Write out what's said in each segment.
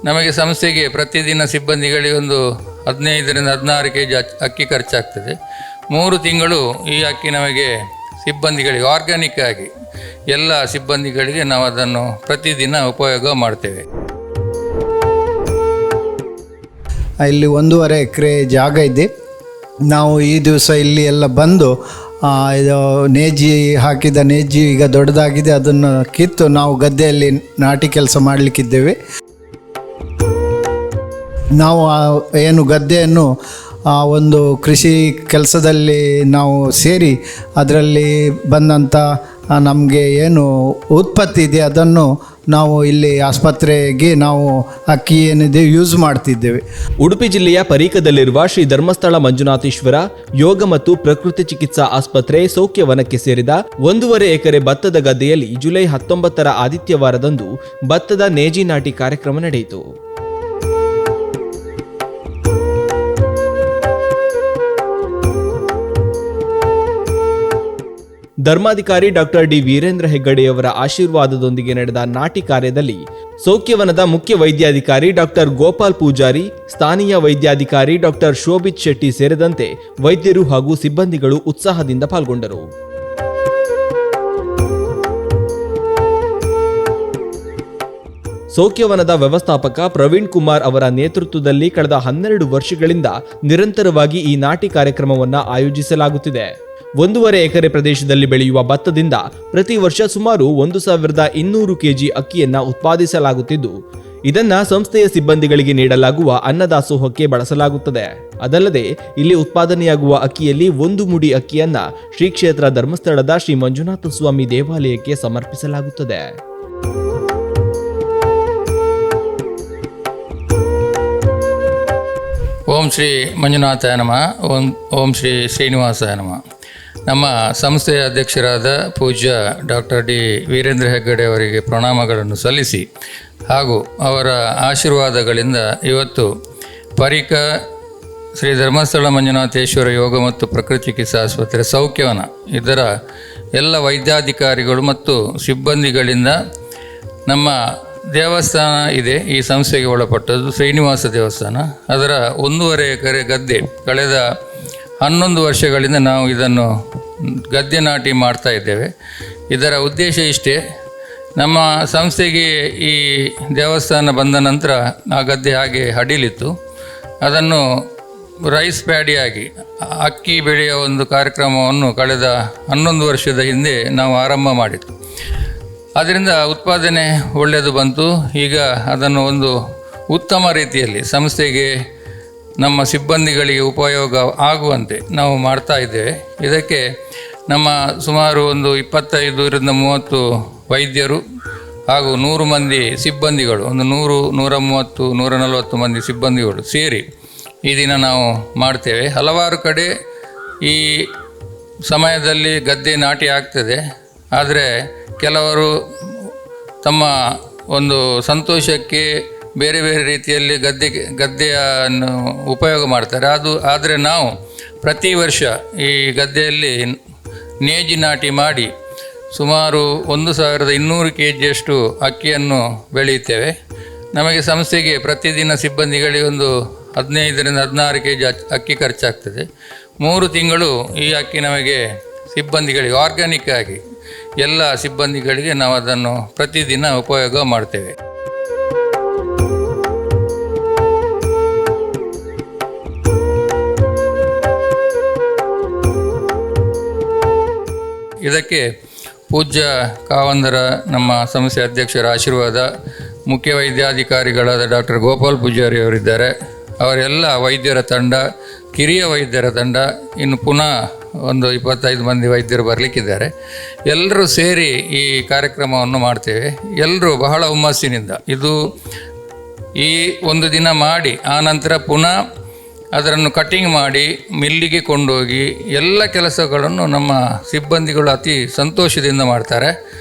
ನಮಗೆ ಸಂಸ್ಥೆಗೆ ಪ್ರತಿದಿನ ಸಿಬ್ಬಂದಿಗಳಿಗೆ ಒಂದು 15ರಿಂದ 16 kg ಅಕ್ಕಿ ಖರ್ಚಾಗ್ತದೆ. 3 ತಿಂಗಳು ಈ ಅಕ್ಕಿ ನಮಗೆ ಸಿಬ್ಬಂದಿಗಳಿಗೆ ಆರ್ಗ್ಯಾನಿಕ್ ಆಗಿ ಎಲ್ಲ ಸಿಬ್ಬಂದಿಗಳಿಗೆ ನಾವು ಅದನ್ನು ಪ್ರತಿದಿನ ಉಪಯೋಗ ಮಾಡ್ತೇವೆ. ಇಲ್ಲಿ 1.5 ಎಕರೆ ಜಾಗ ಇದೆ. ನಾವು ಈ ದಿವಸ ಇಲ್ಲಿ ಎಲ್ಲ ಬಂದು ಇದು ನೇಜಿ ಹಾಕಿದ ನೇಜಿ ಈಗ ದೊಡ್ಡದಾಗಿದೆ, ಅದನ್ನು ಕಿತ್ತು ನಾವು ಗದ್ದೆಯಲ್ಲಿ ನಾಟಿ ಕೆಲಸ ಮಾಡಲಿಕ್ಕಿದ್ದೇವೆ. ನಾವು ಏನು ಗದ್ದೆಯನ್ನು ಒಂದು ಕೃಷಿ ಕೆಲಸದಲ್ಲಿ ನಾವು ಸೇರಿ ಅದರಲ್ಲಿ ಬಂದಂಥ ನಮಗೆ ಏನು ಉತ್ಪತ್ತಿ ಇದೆ ಅದನ್ನು ನಾವು ಇಲ್ಲಿ ಆಸ್ಪತ್ರೆಗೆ ನಾವು ಅಕ್ಕಿ ಏನಿದೆ ಯೂಸ್ ಮಾಡ್ತಿದ್ದೇವೆ. ಉಡುಪಿ ಜಿಲ್ಲೆಯ ಪರೀಕದಲ್ಲಿರುವ ಶ್ರೀ ಧರ್ಮಸ್ಥಳ ಮಂಜುನಾಥೇಶ್ವರ ಯೋಗ ಮತ್ತು ಪ್ರಕೃತಿ ಚಿಕಿತ್ಸಾ ಆಸ್ಪತ್ರೆ ಸೌಖ್ಯವನಕ್ಕೆ ಸೇರಿದ 1.5 ಎಕರೆ ಭತ್ತದ ಗದ್ದೆಯಲ್ಲಿ ಜುಲೈ 19ರ ಆದಿತ್ಯವಾರದಂದು ಭತ್ತದ ನೇಜಿ ನಾಟಿ ಕಾರ್ಯಕ್ರಮ ನಡೆಯಿತು. ಧರ್ಮಾಧಿಕಾರಿ ಡಾಕ್ಟರ್ ಡಿ ವೀರೇಂದ್ರ ಹೆಗ್ಗಡೆಯವರ ಆಶೀರ್ವಾದದೊಂದಿಗೆ ನಡೆದ ನಾಟಿ ಕಾರ್ಯದಲ್ಲಿ ಸೌಖ್ಯವನದ ಮುಖ್ಯ ವೈದ್ಯಾಧಿಕಾರಿ ಡಾಕ್ಟರ್ ಗೋಪಾಲ್ ಪೂಜಾರಿ, ಸ್ಥಾನೀಯ ವೈದ್ಯಾಧಿಕಾರಿ ಡಾಕ್ಟರ್ ಶೋಭಿತ್ ಶೆಟ್ಟಿ ಸೇರಿದಂತೆ ವೈದ್ಯರು ಹಾಗೂ ಸಿಬ್ಬಂದಿಗಳು ಉತ್ಸಾಹದಿಂದ ಪಾಲ್ಗೊಂಡರು. ಸೌಖ್ಯವನದ ವ್ಯವಸ್ಥಾಪಕ ಪ್ರವೀಣ್ ಕುಮಾರ್ ಅವರ ನೇತೃತ್ವದಲ್ಲಿ ಕಳೆದ 12 ವರ್ಷಗಳಿಂದ ನಿರಂತರವಾಗಿ ಈ ನಾಟಿ ಕಾರ್ಯಕ್ರಮವನ್ನು ಆಯೋಜಿಸಲಾಗುತ್ತಿದೆ. 1.5 ಎಕರೆ ಪ್ರದೇಶದಲ್ಲಿ ಬೆಳೆಯುವ ಭತ್ತದಿಂದ ಪ್ರತಿ ವರ್ಷ ಸುಮಾರು 1200 kg ಅಕ್ಕಿಯನ್ನ ಉತ್ಪಾದಿಸಲಾಗುತ್ತಿದ್ದು, ಇದನ್ನ ಸಂಸ್ಥೆಯ ಸಿಬ್ಬಂದಿಗಳಿಗೆ ನೀಡಲಾಗುವ ಅನ್ನದಾಸೋಹಕ್ಕೆ ಬಳಸಲಾಗುತ್ತದೆ. ಅದಲ್ಲದೆ ಇಲ್ಲಿ ಉತ್ಪಾದನೆಯಾಗುವ ಅಕ್ಕಿಯಲ್ಲಿ 1 ಮುಡಿ ಅಕ್ಕಿಯನ್ನ ಶ್ರೀ ಕ್ಷೇತ್ರ ಧರ್ಮಸ್ಥಳದ ಶ್ರೀ ಮಂಜುನಾಥ ಸ್ವಾಮಿ ದೇವಾಲಯಕ್ಕೆ ಸಮರ್ಪಿಸಲಾಗುತ್ತದೆ. ಓಂ ಶ್ರೀ ಮಂಜುನಾಥಾಯ ನಮಃ. ಓಂ ಶ್ರೀ ಶ್ರೀನಿವಾಸಾಯ ನಮಃ. ನಮ್ಮ ಸಂಸ್ಥೆಯ ಅಧ್ಯಕ್ಷರಾದ ಪೂಜ್ಯ ಡಾಕ್ಟರ್ ಡಿ ವೀರೇಂದ್ರ ಹೆಗ್ಗಡೆ ಅವರಿಗೆ ಪ್ರಣಾಮಗಳನ್ನು ಸಲ್ಲಿಸಿ ಹಾಗೂ ಅವರ ಆಶೀರ್ವಾದಗಳಿಂದ ಇವತ್ತು ಪರೀಕ ಶ್ರೀ ಧರ್ಮಸ್ಥಳ ಮಂಜುನಾಥೇಶ್ವರ ಯೋಗ ಮತ್ತು ಪ್ರಕೃತಿ ಚಿಕಿತ್ಸಾ ಆಸ್ಪತ್ರೆ ಸೌಖ್ಯವನ ಇದರ ಎಲ್ಲ ವೈದ್ಯಾಧಿಕಾರಿಗಳು ಮತ್ತು ಸಿಬ್ಬಂದಿಗಳಿಂದ ನಮ್ಮ ದೇವಸ್ಥಾನ ಇದೆ, ಈ ಸಂಸ್ಥೆಗೆ ಒಳಪಟ್ಟದ್ದು ಶ್ರೀನಿವಾಸ ದೇವಸ್ಥಾನ. ಅದರ 1.5 ಎಕರೆ ಗದ್ದೆ ಕಳೆದ 11 ವರ್ಷಗಳಿಂದ ನಾವು ಇದನ್ನು ಗದ್ದೆ ನಾಟಿ ಮಾಡ್ತಾ ಇದ್ದೇವೆ. ಇದರ ಉದ್ದೇಶ ಇಷ್ಟೇ, ನಮ್ಮ ಸಂಸ್ಥೆಗೆ ಈ ದೇವಸ್ಥಾನ ಬಂದ ನಂತರ ಆ ಗದ್ದೆ ಹಾಗೆ ಹಡಿಲಿತ್ತು, ಅದನ್ನು ರೈಸ್ ಪ್ಯಾಡಿಯಾಗಿ ಅಕ್ಕಿ ಬೆಳೆಯ ಒಂದು ಕಾರ್ಯಕ್ರಮವನ್ನು ಕಳೆದ 11 ವರ್ಷದ ಹಿಂದೆ ನಾವು ಆರಂಭ ಮಾಡಿತ್ತು. ಅದರಿಂದ ಉತ್ಪಾದನೆ ಒಳ್ಳೆಯದು ಬಂತು. ಈಗ ಅದನ್ನು ಒಂದು ಉತ್ತಮ ರೀತಿಯಲ್ಲಿ ಸಂಸ್ಥೆಗೆ ನಮ್ಮ ಸಿಬ್ಬಂದಿಗಳಿಗೆ ಉಪಯೋಗ ಆಗುವಂತೆ ನಾವು ಮಾಡ್ತಾ ಇದ್ದೇವೆ. ಇದಕ್ಕೆ ನಮ್ಮ ಸುಮಾರು ಒಂದು 25ರಿಂದ 30 ವೈದ್ಯರು ಹಾಗೂ 100 ಮಂದಿ ಸಿಬ್ಬಂದಿಗಳು, ಒಂದು 100, 130, 140 ಮಂದಿ ಸಿಬ್ಬಂದಿಗಳು ಸೇರಿ ಈ ದಿನ ನಾವು ಮಾಡ್ತೇವೆ. ಹಲವಾರು ಕಡೆ ಈ ಸಮಯದಲ್ಲಿ ಗದ್ದೆ ನಾಟಿ ಆಗ್ತದೆ, ಆದರೆ ಕೆಲವರು ತಮ್ಮ ಒಂದು ಸಂತೋಷಕ್ಕೆ ಬೇರೆ ಬೇರೆ ರೀತಿಯಲ್ಲಿ ಗದ್ದೆಯನ್ನು ಉಪಯೋಗ ಮಾಡ್ತಾರೆ. ಆದರೆ ನಾವು ಪ್ರತಿ ವರ್ಷ ಈ ಗದ್ದೆಯಲ್ಲಿ ನೇಜಿ ನಾಟಿ ಮಾಡಿ ಸುಮಾರು 1200 kgಯಷ್ಟು ಅಕ್ಕಿಯನ್ನು ಬೆಳೆಯುತ್ತೇವೆ. ನಮಗೆ ಸಂಸ್ಥೆಗೆ ಪ್ರತಿದಿನ ಸಿಬ್ಬಂದಿಗಳಿಗೆ ಒಂದು 15ರಿಂದ 16 kg ಅಕ್ಕಿ ಖರ್ಚಾಗ್ತದೆ. 3 ತಿಂಗಳು ಈ ಅಕ್ಕಿ ನಮಗೆ ಸಿಬ್ಬಂದಿಗಳಿಗೆ ಆರ್ಗ್ಯಾನಿಕ್ ಆಗಿ ಎಲ್ಲ ಸಿಬ್ಬಂದಿಗಳಿಗೆ ನಾವು ಅದನ್ನು ಪ್ರತಿದಿನ ಉಪಯೋಗ ಮಾಡ್ತೇವೆ. ಇದಕ್ಕೆ ಪೂಜ್ಯ ಕಾವಂದರ ನಮ್ಮ ಸಂಸ್ಥೆ ಅಧ್ಯಕ್ಷರ ಆಶೀರ್ವಾದ, ಮುಖ್ಯ ವೈದ್ಯಾಧಿಕಾರಿಗಳಾದ ಡಾಕ್ಟರ್ ಗೋಪಾಲ್ ಪೂಜಾರಿ ಅವರಿದ್ದಾರೆ, ಅವರೆಲ್ಲ ವೈದ್ಯರ ತಂಡ, ಕಿರಿಯ ವೈದ್ಯರ ತಂಡ, ಇನ್ನು ಪುನಃ ಒಂದು 25 ಮಂದಿ ವೈದ್ಯರು ಬರಲಿಕ್ಕಿದ್ದಾರೆ. ಎಲ್ಲರೂ ಸೇರಿ ಈ ಕಾರ್ಯಕ್ರಮವನ್ನು ಮಾಡ್ತೇವೆ. ಎಲ್ಲರೂ ಬಹಳ ಹುಮ್ಮಸ್ಸಿನಿಂದ ಇದು ಈ ಒಂದು ದಿನ ಮಾಡಿ ಆನಂತರ ಪುನಃ ಅದನ್ನು ಕಟಿಂಗ್ ಮಾಡಿ ಮಿಲ್ಲಿಗೆ ಕೊಂಡೋಗಿ ಎಲ್ಲ ಕೆಲಸಗಳನ್ನು ನಮ್ಮ ಸಿಬ್ಬಂದಿಗಳು ಅತಿ ಸಂತೋಷದಿಂದ ಮಾಡ್ತಾರೆ.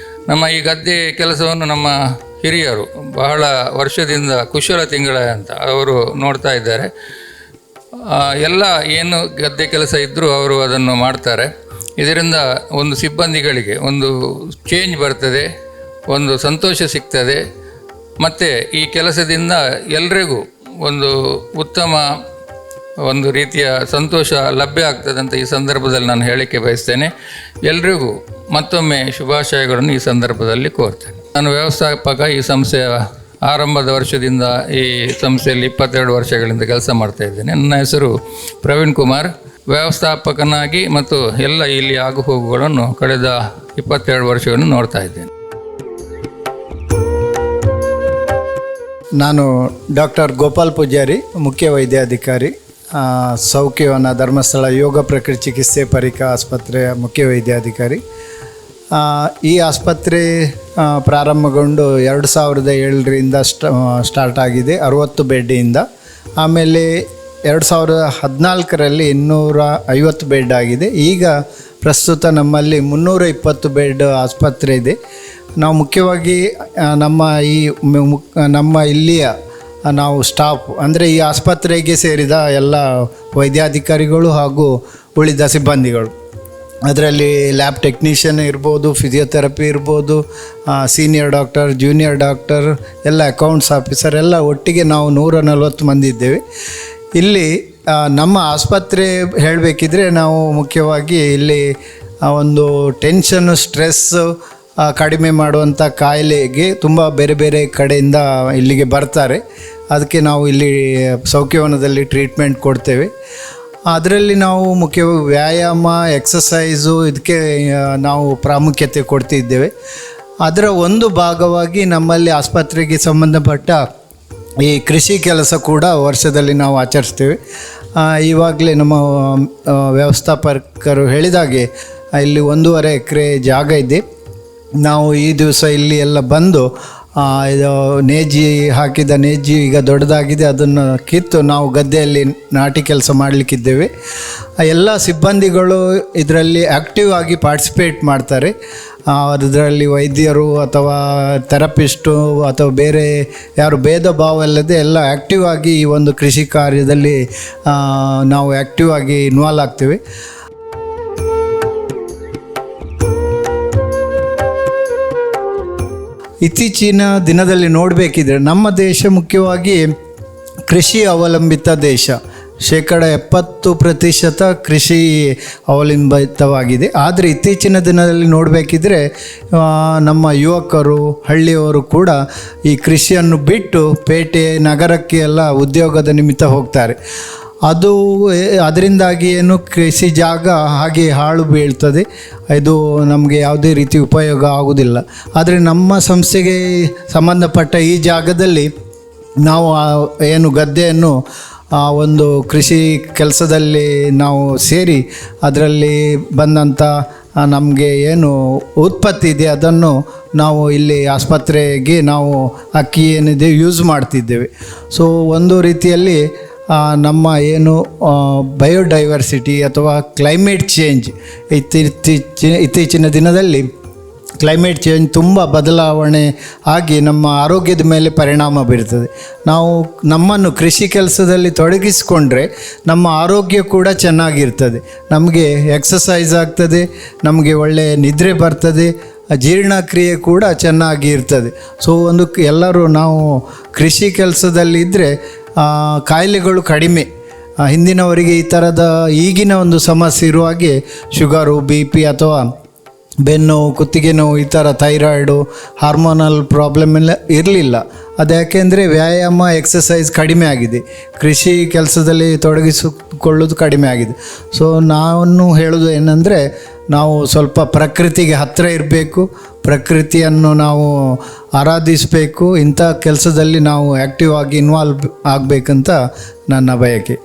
ನಮ್ಮ ಈ ಗದ್ದೆ ಕೆಲಸವನ್ನು ನಮ್ಮ ಹಿರಿಯರು ಬಹಳ ವರ್ಷದಿಂದ ಕುಶಲ ತಿಂಗಳ ಅಂತ ಅವರು ನೋಡ್ತಾ ಇದ್ದಾರೆ. ಎಲ್ಲ ಏನು ಗದ್ದೆ ಕೆಲಸ ಇದ್ದರೂ ಅವರು ಅದನ್ನು ಮಾಡ್ತಾರೆ. ಇದರಿಂದ ಒಂದು ಸಿಬ್ಬಂದಿಗಳಿಗೆ ಒಂದು ಚೇಂಜ್ ಬರ್ತದೆ, ಒಂದು ಸಂತೋಷ ಸಿಗ್ತದೆ. ಮತ್ತು ಈ ಕೆಲಸದಿಂದ ಎಲ್ರಿಗೂ ಉತ್ತಮ ರೀತಿಯ ಸಂತೋಷ ಲಭ್ಯ ಆಗ್ತದೆ ಅಂತ ಈ ಸಂದರ್ಭದಲ್ಲಿ ನಾನು ಹೇಳಿಕೆ ಬಯಸ್ತೇನೆ. ಎಲ್ರಿಗೂ ಮತ್ತೊಮ್ಮೆ ಶುಭಾಶಯಗಳನ್ನು ಈ ಸಂದರ್ಭದಲ್ಲಿ ಕೋರ್ತೇನೆ. ನಾನು ವ್ಯವಸ್ಥಾಪಕ, ಈ ಸಂಸ್ಥೆಯ ಆರಂಭದ ವರ್ಷದಿಂದ ಈ ಸಂಸ್ಥೆಯಲ್ಲಿ 22 ವರ್ಷಗಳಿಂದ ಕೆಲಸ ಮಾಡ್ತಾ ಇದ್ದೇನೆ. ನನ್ನ ಹೆಸರು ಪ್ರವೀಣ್ ಕುಮಾರ್. ವ್ಯವಸ್ಥಾಪಕನಾಗಿ ಮತ್ತು ಎಲ್ಲ ಇಲ್ಲಿ ಆಗುಹೋಗುಗಳನ್ನು ಕಳೆದ 22 ವರ್ಷಗಳನ್ನು ನೋಡ್ತಾ ಇದ್ದೇನೆ. ನಾನು ಡಾಕ್ಟರ್ ಗೋಪಾಲ್ ಪೂಜಾರಿ, ಮುಖ್ಯ ವೈದ್ಯಾಧಿಕಾರಿ, ಸೌಖ್ಯವನ ಧರ್ಮಸ್ಥಳ ಯೋಗ ಪ್ರಕೃತಿ ಚಿಕಿತ್ಸೆ ಪರಿಕ ಆಸ್ಪತ್ರೆಯ ಮುಖ್ಯ ವೈದ್ಯಾಧಿಕಾರಿ. ಈ ಆಸ್ಪತ್ರೆ ಪ್ರಾರಂಭಗೊಂಡು 2007ರಿಂದ ಸ್ಟಾರ್ಟ್ ಆಗಿದೆ, 60 ಬೆಡ್ಡಿಂದ. ಆಮೇಲೆ 2014ರಲ್ಲಿ 250 ಬೆಡ್ ಆಗಿದೆ. ಈಗ ಪ್ರಸ್ತುತ ನಮ್ಮಲ್ಲಿ 320 ಬೆಡ್ ಆಸ್ಪತ್ರೆ ಇದೆ. ನಾವು ಮುಖ್ಯವಾಗಿ ನಮ್ಮ ಇಲ್ಲಿಯ ನಾವು ಸ್ಟಾಫ್ ಅಂದರೆ ಈ ಆಸ್ಪತ್ರೆಗೆ ಸೇರಿದ ಎಲ್ಲ ವೈದ್ಯಾಧಿಕಾರಿಗಳು ಹಾಗೂ ಉಳಿದ ಸಿಬ್ಬಂದಿಗಳು, ಅದರಲ್ಲಿ ಲ್ಯಾಬ್ ಟೆಕ್ನಿಷಿಯನ್ ಇರ್ಬೋದು, ಫಿಸಿಯೋಥೆರಪಿ ಇರ್ಬೋದು, ಸೀನಿಯರ್ ಡಾಕ್ಟರ್, ಜೂನಿಯರ್ ಡಾಕ್ಟರ್, ಎಲ್ಲ ಅಕೌಂಟ್ಸ್ ಆಫೀಸರ್ ಎಲ್ಲ ಒಟ್ಟಿಗೆ ನಾವು 140 ಮಂದಿ ಇದ್ದೇವೆ. ಇಲ್ಲಿ ನಮ್ಮ ಆಸ್ಪತ್ರೆ ಹೇಳಬೇಕಿದ್ರೆ ನಾವು ಮುಖ್ಯವಾಗಿ ಇಲ್ಲಿ ಒಂದು ಟೆನ್ಷನ್ನು, ಸ್ಟ್ರೆಸ್ಸು ಕಡಿಮೆ ಮಾಡುವಂಥ ಕಾಯಿಲೆಗೆ ತುಂಬ ಬೇರೆ ಬೇರೆ ಕಡೆಯಿಂದ ಇಲ್ಲಿಗೆ ಬರ್ತಾರೆ. ಅದಕ್ಕೆ ನಾವು ಇಲ್ಲಿ ಸೌಖ್ಯವನದಲ್ಲಿ ಟ್ರೀಟ್ಮೆಂಟ್ ಕೊಡ್ತೇವೆ. ಅದರಲ್ಲಿ ನಾವು ಮುಖ್ಯವಾಗಿ ವ್ಯಾಯಾಮ, ಎಕ್ಸಸೈಸು ಇದಕ್ಕೆ ನಾವು ಪ್ರಾಮುಖ್ಯತೆ ಕೊಡ್ತಿದ್ದೇವೆ. ಅದರ ಒಂದು ಭಾಗವಾಗಿ ನಮ್ಮಲ್ಲಿ ಆಸ್ಪತ್ರೆಗೆ ಸಂಬಂಧಪಟ್ಟ ಈ ಕೃಷಿ ಕೆಲಸ ಕೂಡ ವರ್ಷದಲ್ಲಿ ನಾವು ಆಚರಿಸ್ತೇವೆ. ಇವಾಗಲೇ ನಮ್ಮ ವ್ಯವಸ್ಥಾಪಕರು ಹೇಳಿದಾಗೆ ಇಲ್ಲಿ 1.5 ಎಕರೆ ಜಾಗ ಇದೆ. ನಾವು ಈ ದಿವಸ ಇಲ್ಲಿ ಎಲ್ಲ ಬಂದು ಇದು ಹಾಕಿದ ನೇಜಿ ಈಗ ದೊಡ್ಡದಾಗಿದೆ, ಅದನ್ನು ಕಿತ್ತು ನಾವು ಗದ್ದೆಯಲ್ಲಿ ನಾಟಿ ಕೆಲಸ ಮಾಡಲಿಕ್ಕಿದ್ದೇವೆ. ಎಲ್ಲ ಸಿಬ್ಬಂದಿಗಳು ಇದರಲ್ಲಿ ಆ್ಯಕ್ಟಿವ್ ಆಗಿ ಪಾರ್ಟಿಸಿಪೇಟ್ ಮಾಡ್ತಾರೆ. ಅದರಲ್ಲಿ ವೈದ್ಯರು ಅಥವಾ ಥೆರಪಿಸ್ಟು ಅಥವಾ ಬೇರೆ ಯಾರು ಭೇದ ಭಾವ ಇಲ್ಲದೆ ಎಲ್ಲ ಆ್ಯಕ್ಟಿವ್ ಆಗಿ ಈ ಒಂದು ಕೃಷಿ ಕಾರ್ಯದಲ್ಲಿ ನಾವು ಆ್ಯಕ್ಟಿವ್ ಆಗಿ ಇನ್ವಾಲ್ವ್ ಆಗ್ತೇವೆ. ಇತ್ತೀಚಿನ ದಿನದಲ್ಲಿ ನೋಡಬೇಕಿದ್ರೆ ನಮ್ಮ ದೇಶ ಮುಖ್ಯವಾಗಿ ಕೃಷಿ ಅವಲಂಬಿತ ದೇಶ. 70% ಕೃಷಿ ಅವಲಂಬಿತವಾಗಿದೆ. ಆದರೆ ಇತ್ತೀಚಿನ ದಿನದಲ್ಲಿ ನೋಡಬೇಕಿದ್ರೆ ನಮ್ಮ ಯುವಕರು, ಹಳ್ಳಿಯವರು ಕೂಡ ಈ ಕೃಷಿಯನ್ನು ಬಿಟ್ಟು ಪೇಟೆ, ನಗರಕ್ಕೆ ಎಲ್ಲ ಉದ್ಯೋಗದ ನಿಮಿತ್ತ ಹೋಗ್ತಾರೆ. ಅದರಿಂದಾಗಿ ಏನು ಕೃಷಿ ಜಾಗ ಹಾಗೆ ಹಾಳು ಬೀಳ್ತದೆ. ಇದು ನಮಗೆ ಯಾವುದೇ ರೀತಿ ಉಪಯೋಗ ಆಗುವುದಿಲ್ಲ. ಆದರೆ ನಮ್ಮ ಸಂಸ್ಥೆಗೆ ಸಂಬಂಧಪಟ್ಟ ಈ ಜಾಗದಲ್ಲಿ ನಾವು ಏನು ಗದ್ದೆಯನ್ನು ಒಂದು ಕೃಷಿ ಕೆಲಸದಲ್ಲಿ ನಾವು ಸೇರಿ ಅದರಲ್ಲಿ ಬಂದಂಥ ನಮಗೆ ಏನು ಉತ್ಪತ್ತಿ ಇದೆ ಅದನ್ನು ನಾವು ಇಲ್ಲಿ ಆಸ್ಪತ್ರೆಗೆ ನಾವು ಅಕ್ಕಿ ಏನಿದೆ ಯೂಸ್ ಮಾಡ್ತಿದ್ದೇವೆ. ಸೊ ಒಂದು ರೀತಿಯಲ್ಲಿ ನಮ್ಮ ಏನು ಬಯೋಡೈವರ್ಸಿಟಿ ಅಥವಾ ಕ್ಲೈಮೇಟ್ ಚೇಂಜ್, ಇತ್ತೀಚಿನ ದಿನದಲ್ಲಿ ಕ್ಲೈಮೇಟ್ ಚೇಂಜ್ ತುಂಬ ಬದಲಾವಣೆ ಆಗಿ ನಮ್ಮ ಆರೋಗ್ಯದ ಮೇಲೆ ಪರಿಣಾಮ ಬೀರ್ತದೆ. ನಾವು ನಮ್ಮನ್ನು ಕೃಷಿ ಕೆಲಸದಲ್ಲಿ ತೊಡಗಿಸಿಕೊಂಡ್ರೆ ನಮ್ಮ ಆರೋಗ್ಯ ಕೂಡ ಚೆನ್ನಾಗಿರ್ತದೆ, ನಮಗೆ ಎಕ್ಸಸೈಸ್ ಆಗ್ತದೆ, ನಮಗೆ ಒಳ್ಳೆಯ ನಿದ್ರೆ ಬರ್ತದೆ, ಜೀರ್ಣಕ್ರಿಯೆ ಕೂಡ ಚೆನ್ನಾಗಿ ಇರ್ತದೆ. ಸೊ ಎಲ್ಲರೂ ನಾವು ಕೃಷಿ ಕೆಲಸದಲ್ಲಿದ್ದರೆ ಕಾಯಿಲೆಗಳು ಕಡಿಮೆ. ಹಿಂದಿನವರಿಗೆ ಈ ಥರದ ಈಗಿನ ಒಂದು ಸಮಸ್ಯೆ ಇರುವ ಹಾಗೆ ಶುಗರು, BP ಅಥವಾ ಬೆನ್ನು, ಕುತ್ತಿಗೆ ನೋವು, ಈ ಥರ ಥೈರಾಯ್ಡು, ಹಾರ್ಮೋನಲ್ ಪ್ರಾಬ್ಲಮ್ ಎಲ್ಲ ಇರಲಿಲ್ಲ. ಅದು ಯಾಕೆಂದರೆ ವ್ಯಾಯಾಮ, ಎಕ್ಸಸೈಸ್ ಕಡಿಮೆ ಆಗಿದೆ, ಕೃಷಿ ಕೆಲಸದಲ್ಲಿ ತೊಡಗಿಸಿಕೊಳ್ಳೋದು ಕಡಿಮೆ ಆಗಿದೆ. ಸೊ ನಾನು ಹೇಳೋದು ಏನಂದರೆ, ನಾವು ಸ್ವಲ್ಪ ಪ್ರಕೃತಿಗೆ ಹತ್ತಿರ ಇರಬೇಕು, ಪ್ರಕೃತಿಯನ್ನು ನಾವು ಆರಾಧಿಸಬೇಕು. ಇಂಥ ಕೆಲಸದಲ್ಲಿ ನಾವು ಆ್ಯಕ್ಟಿವ್ ಆಗಿ ಇನ್ವಾಲ್ವ್ ಆಗಬೇಕಂತ ನನ್ನ ಬಯಕೆ.